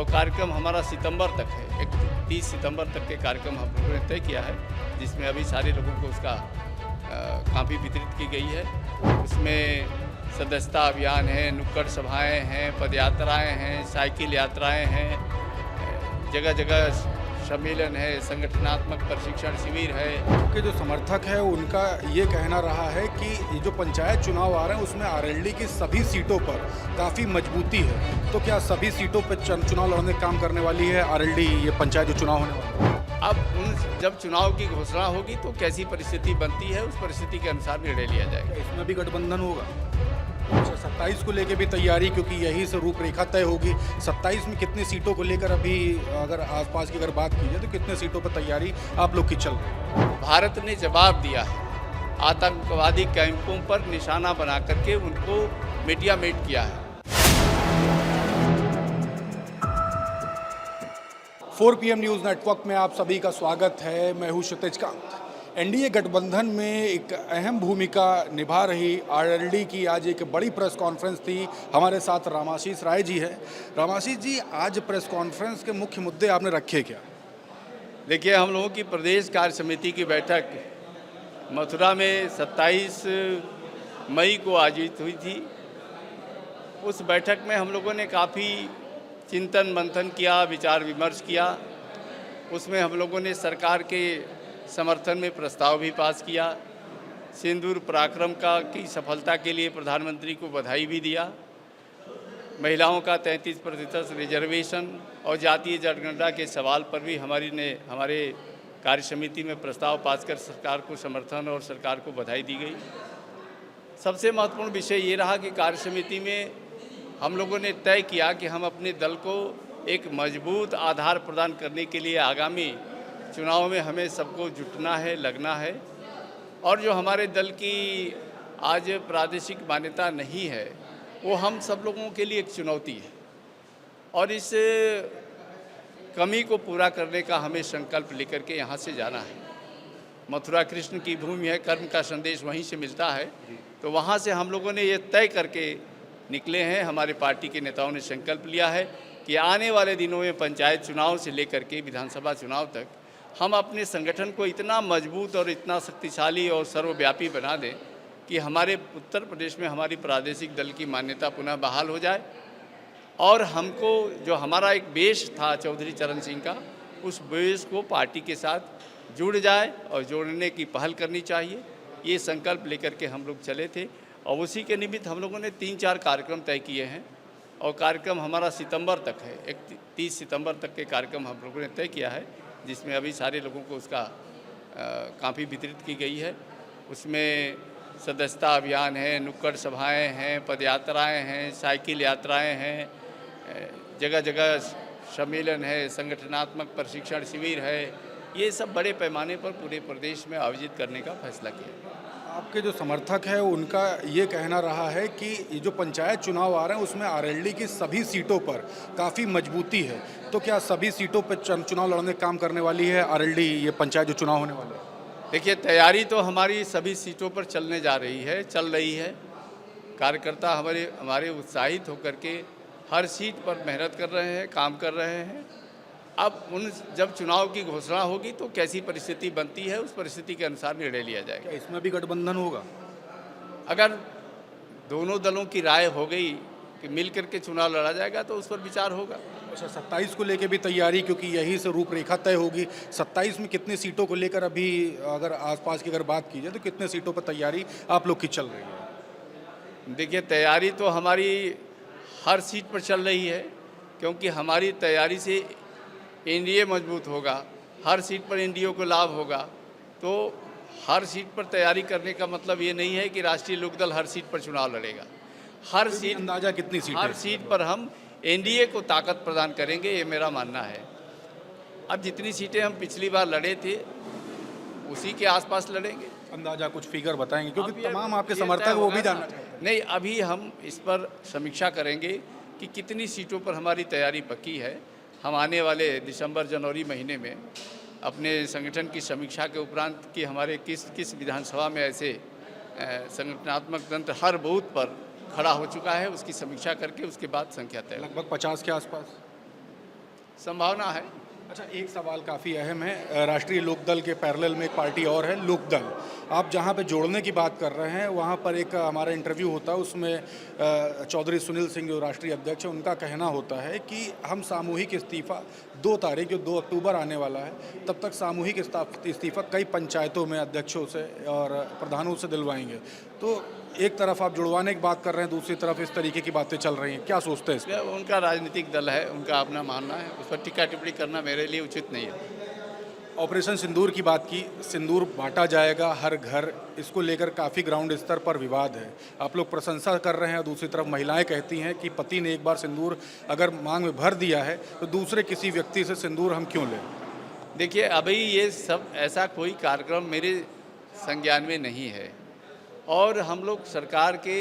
और कार्यक्रम हमारा सितंबर तक है। 31 सितंबर तक के कार्यक्रम हम लोगों ने तय किया है, जिसमें अभी सारे लोगों को उसका कापी वितरित की गई है। उसमें सदस्यता अभियान है, नुक्कड़ सभाएं हैं, पदयात्राएं हैं, साइकिल यात्राएं हैं, जगह जगह सम्मेलन है, संगठनात्मक प्रशिक्षण शिविर है। के जो समर्थक है उनका ये कहना रहा है कि ये जो पंचायत चुनाव आ रहे हैं उसमें आरएलडी की सभी सीटों पर काफ़ी मजबूती है। तो क्या सभी सीटों पर चुनाव लड़ने का काम करने वाली है आरएलडी, ये पंचायत जो चुनाव होने वाला है? अब जब चुनाव की घोषणा होगी तो कैसी परिस्थिति बनती है, उस परिस्थिति के अनुसार निर्णय लिया जाएगा। इसमें भी गठबंधन होगा? 27 को लेकर भी तैयारी, क्योंकि यही से रूपरेखा तय होगी। 27 में कितनी सीटों को लेकर अभी अगर आसपास की अगर बात की जाए तो कितने सीटों पर तैयारी आप लोग की चल रही है? भारत ने जवाब दिया है, आतंकवादी कैंपों पर निशाना बना करके उनको मीडिया मेट किया है। 4 PM न्यूज़ नेटवर्क में आप सभी का स्वागत है। मैं हूँ क्षितिज कांत। एनडीए गठबंधन में एक अहम भूमिका निभा रही आरएलडी की आज एक बड़ी प्रेस कॉन्फ्रेंस थी। हमारे साथ रामाशीष राय जी है। रामाशीष जी, आज प्रेस कॉन्फ्रेंस के मुख्य मुद्दे आपने रखे क्या? देखिए, हम लोगों की प्रदेश कार्य समिति की बैठक मथुरा में 27 मई को आयोजित हुई थी। उस बैठक में हम लोगों ने काफ़ी चिंतन मंथन किया, विचार विमर्श किया। उसमें हम लोगों ने सरकार के समर्थन में प्रस्ताव भी पास किया। सिंदूर पराक्रम की सफलता के लिए प्रधानमंत्री को बधाई भी दिया। महिलाओं का 33% रिजर्वेशन और जातीय जनगणना के सवाल पर भी हमारे कार्य समिति में प्रस्ताव पास कर सरकार को समर्थन और सरकार को बधाई दी गई। सबसे महत्वपूर्ण विषय ये रहा कि कार्य समिति में हम लोगों ने तय किया कि हम अपने दल को एक मजबूत आधार प्रदान करने के लिए आगामी चुनाव में हमें सबको जुटना है, लगना है। और जो हमारे दल की आज प्रादेशिक मान्यता नहीं है, वो हम सब लोगों के लिए एक चुनौती है और इस कमी को पूरा करने का हमें संकल्प लेकर के यहाँ से जाना है। मथुरा कृष्ण की भूमि है, कर्म का संदेश वहीं से मिलता है। तो वहाँ से हम लोगों ने ये तय करके निकले हैं। हमारे पार्टी के नेताओं ने संकल्प लिया है कि आने वाले दिनों में पंचायत चुनाव से लेकर के विधानसभा चुनाव तक हम अपने संगठन को इतना मजबूत और इतना शक्तिशाली और सर्वव्यापी बना दें कि हमारे उत्तर प्रदेश में हमारी प्रादेशिक दल की मान्यता पुनः बहाल हो जाए और हमको जो हमारा एक बेस था चौधरी चरण सिंह का, उस बेस को पार्टी के साथ जुड़ जाए और जोड़ने की पहल करनी चाहिए। ये संकल्प लेकर के हम लोग चले थे और उसी के निमित्त हम लोगों ने 3-4 कार्यक्रम तय किए हैं और कार्यक्रम हमारा सितंबर तक है। 31 सितंबर तक के कार्यक्रम हम लोगों ने तय किया है, जिसमें अभी सारे लोगों को उसका कापी वितरित की गई है। उसमें सदस्यता अभियान है, नुक्कड़ सभाएं हैं, पदयात्राएं हैं, साइकिल यात्राएं हैं, जगह जगह सम्मेलन है, संगठनात्मक प्रशिक्षण शिविर है। ये सब बड़े पैमाने पर पूरे प्रदेश में आयोजित करने का फैसला किया। आपके जो समर्थक है उनका ये कहना रहा है कि ये जो पंचायत चुनाव आ रहे हैं उसमें आरएलडी की सभी सीटों पर काफ़ी मजबूती है। तो क्या सभी सीटों पर चुनाव लड़ने का काम करने वाली है आरएलडी, ये पंचायत जो चुनाव होने वाला है? देखिए, तैयारी तो हमारी सभी सीटों पर चल रही है। कार्यकर्ता हमारे उत्साहित होकर के हर सीट पर मेहनत कर रहे हैं, काम कर रहे हैं। अब जब चुनाव की घोषणा होगी तो कैसी परिस्थिति बनती है, उस परिस्थिति के अनुसार निर्णय लिया जाएगा। क्या इसमें भी गठबंधन होगा? अगर दोनों दलों की राय हो गई कि मिल करके चुनाव लड़ा जाएगा तो उस पर विचार होगा। अच्छा, 27 को लेकर भी तैयारी, क्योंकि यही से रूपरेखा तय होगी। 27 में कितनी सीटों को लेकर अभी अगर आसपास की अगर बात की जाए तो कितने सीटों पर तैयारी आप लोग की चल रही है? देखिए, तैयारी तो हमारी हर सीट पर चल रही है, क्योंकि हमारी तैयारी से एनडीए मजबूत होगा, हर सीट पर एनडीए को लाभ होगा। तो हर सीट पर तैयारी करने का मतलब ये नहीं है कि राष्ट्रीय लोकदल हर सीट पर चुनाव लड़ेगा। हर सीट, अंदाजा कितनी सीट? हर सीट पर हम एनडीए को ताकत प्रदान करेंगे, ये मेरा मानना है। अब जितनी सीटें हम पिछली बार लड़े थे उसी के आसपास लड़ेंगे। अंदाजा कुछ फिगर बताएंगे, क्योंकि तमाम आपके समर्थक वो भी जानना चाहते हैं। नहीं, अभी हम इस पर समीक्षा करेंगे कि कितनी सीटों पर हमारी तैयारी पक्की है। हम आने वाले दिसंबर-जनवरी महीने में अपने संगठन की समीक्षा के उपरांत कि हमारे किस विधानसभा में ऐसे संगठनात्मक तंत्र हर बूथ पर खड़ा हो चुका है, उसकी समीक्षा करके उसके बाद संख्या तय। लगभग 50 के आसपास। संभावना है। अच्छा, एक सवाल काफ़ी अहम है। राष्ट्रीय लोकदल के पैरेलल में एक पार्टी और है, लोकदल। आप जहाँ पे जोड़ने की बात कर रहे हैं, वहाँ पर एक हमारा इंटरव्यू होता है, उसमें चौधरी सुनील सिंह जो राष्ट्रीय अध्यक्ष है, उनका कहना होता है कि हम सामूहिक इस्तीफ़ा 2 तारीख जो 2 अक्टूबर आने वाला है, तब तक सामूहिक इस्तीफ़ा कई पंचायतों में अध्यक्षों से और प्रधानों से दिलवाएंगे। तो एक तरफ आप जुड़वाने की बात कर रहे हैं, दूसरी तरफ इस तरीके की बातें चल रही हैं, क्या सोचते हैं इस पर? उनका राजनीतिक दल है, उनका अपना मानना है, उस पर टिक्का टिप्पणी करना मेरे लिए उचित नहीं है। ऑपरेशन सिंदूर की बात की, सिंदूर बांटा जाएगा हर घर, इसको लेकर काफ़ी ग्राउंड स्तर पर विवाद है। आप लोग प्रशंसा कर रहे हैं, दूसरी तरफ महिलाएं कहती हैं कि पति ने एक बार सिंदूर अगर मांग में भर दिया है तो दूसरे किसी व्यक्ति से सिंदूर हम क्यों लें? देखिए, अभी ये सब ऐसा कोई कार्यक्रम मेरे संज्ञान में नहीं है और हम लोग सरकार के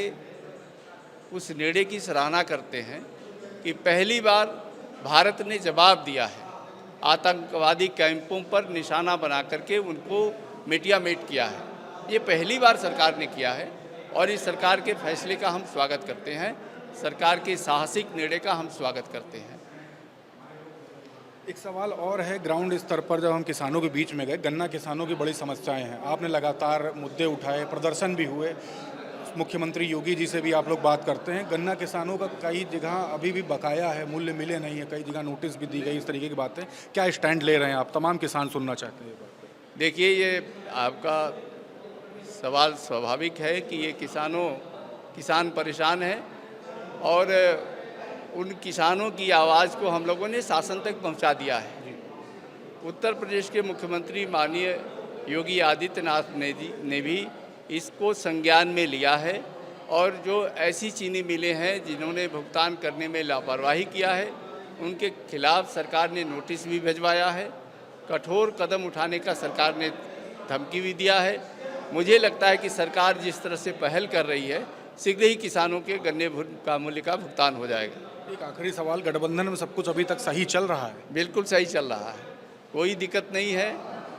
उस निर्णय की सराहना करते हैं कि पहली बार भारत ने जवाब दिया है, आतंकवादी कैंपों पर निशाना बना करके उनको मिटियामेट किया है। ये पहली बार सरकार ने किया है और इस सरकार के फैसले का हम स्वागत करते हैं, सरकार के साहसिक निर्णय का हम स्वागत करते हैं। एक सवाल और है, ग्राउंड स्तर पर जब हम किसानों के बीच में गए, गन्ना किसानों की बड़ी समस्याएं हैं, आपने लगातार मुद्दे उठाए, प्रदर्शन भी हुए, मुख्यमंत्री योगी जी से भी आप लोग बात करते हैं। गन्ना किसानों का कई जगह अभी भी बकाया है, मूल्य मिले नहीं है, कई जगह नोटिस भी दी गई, इस तरीके की बातें, क्या स्टैंड ले रहे हैं आप? तमाम किसान सुनना चाहते हैं ये बात। देखिए, ये आपका सवाल स्वाभाविक है कि ये किसान परेशान हैं और उन किसानों की आवाज़ को हम लोगों ने शासन तक पहुंचा दिया है। उत्तर प्रदेश के मुख्यमंत्री माननीय योगी आदित्यनाथ ने भी इसको संज्ञान में लिया है और जो ऐसी चीनी मिलें हैं जिन्होंने भुगतान करने में लापरवाही किया है, उनके खिलाफ सरकार ने नोटिस भी भिजवाया है, कठोर कदम उठाने का सरकार ने धमकी भी दिया है। मुझे लगता है कि सरकार जिस तरह से पहल कर रही है, शीघ्र ही किसानों के गन्ने का मूल्य का भुगतान हो जाएगा। एक आखिरी सवाल, गठबंधन में सब कुछ अभी तक सही चल रहा है? बिल्कुल सही चल रहा है, कोई दिक्कत नहीं है।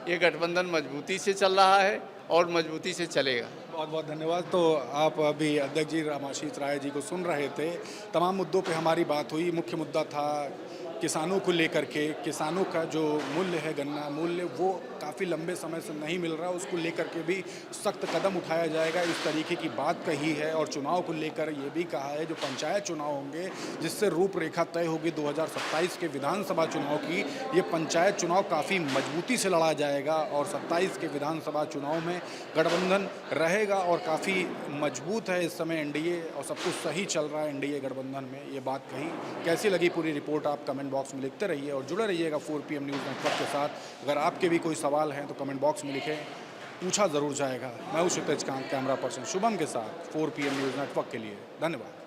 ये गठबंधन मजबूती से चल रहा है और मजबूती से चलेगा। बहुत बहुत धन्यवाद। तो आप अभी अध्यक्ष जी रामाशीष राय जी को सुन रहे थे। तमाम मुद्दों पे हमारी बात हुई। मुख्य मुद्दा था किसानों को लेकर के, किसानों का जो मूल्य है, गन्ना मूल्य, वो काफ़ी लंबे समय से नहीं मिल रहा, उसको लेकर के भी सख्त कदम उठाया जाएगा, इस तरीके की बात कही है। और चुनाव को लेकर ये भी कहा है, जो पंचायत चुनाव होंगे जिससे रूपरेखा तय होगी 2027 के विधानसभा चुनाव की, ये पंचायत चुनाव काफ़ी मजबूती से लड़ा जाएगा और 27 के विधानसभा चुनाव में गठबंधन रहेगा और काफ़ी मजबूत है इस समय एनडीए और सब कुछ सही चल रहा है एनडीए गठबंधन में, ये बात कही। कैसी लगी पूरी रिपोर्ट आप कमेंट बॉक्स में लिखते रहिए और जुड़े रहिएगा 4 PM न्यूज़ नेटवर्क के साथ। अगर आपके भी कोई सवाल हैं तो कमेंट बॉक्स में लिखें, पूछा ज़रूर जाएगा। मैं हूं क्षितिज कांत, कैमरा पर्सन शुभम के साथ 4 PM न्यूज़ नेटवर्क के लिए। धन्यवाद।